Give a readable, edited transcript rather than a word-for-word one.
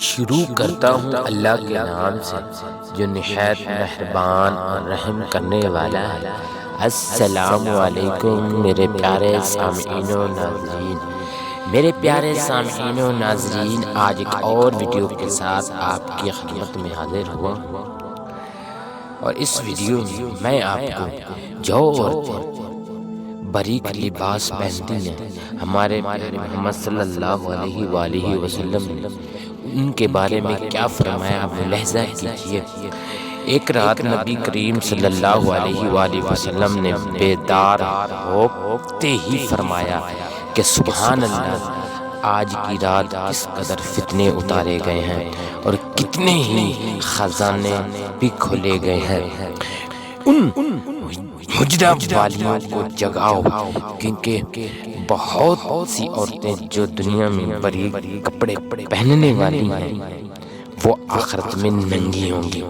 شروع کرتا ہوں اللہ کے نام سے جو نہایت مہربان اور رحم کرنے والا ہے۔ السلام علیکم میرے پیارے سامعین و ناظرین، میرے پیارے سامعین و ناظرین، آج ایک اور ویڈیو کے ساتھ آپ کی خدمت میں حاضر ہوا اور اس ویڈیو میں آپ کو جو عورتیں باریک لباس پہنتی ہیں، ہمارے پیارے محمد صلی اللہ علیہ وآلہ وسلم نے ان کے بارے میں کیا فرمایا، ملاحظہ کیجیے۔ ایک رات نبی کریم صلی اللہ علیہ وآلہ وسلم نے بیدار ہوتے ہی فرمایا کہ سبحان اللہ، آج کی رات کس قدر فتنے اتارے گئے ہیں اور کتنے ہی خزانے بھی کھولے گئے ہیں۔ ان حجرہ والیوں کو جگاؤ، کیونکہ بہت سی عورتیں جو دنیا میں باریک کپڑے پہننے والی ہیں وہ آخرت میں ننگی ہوں گی۔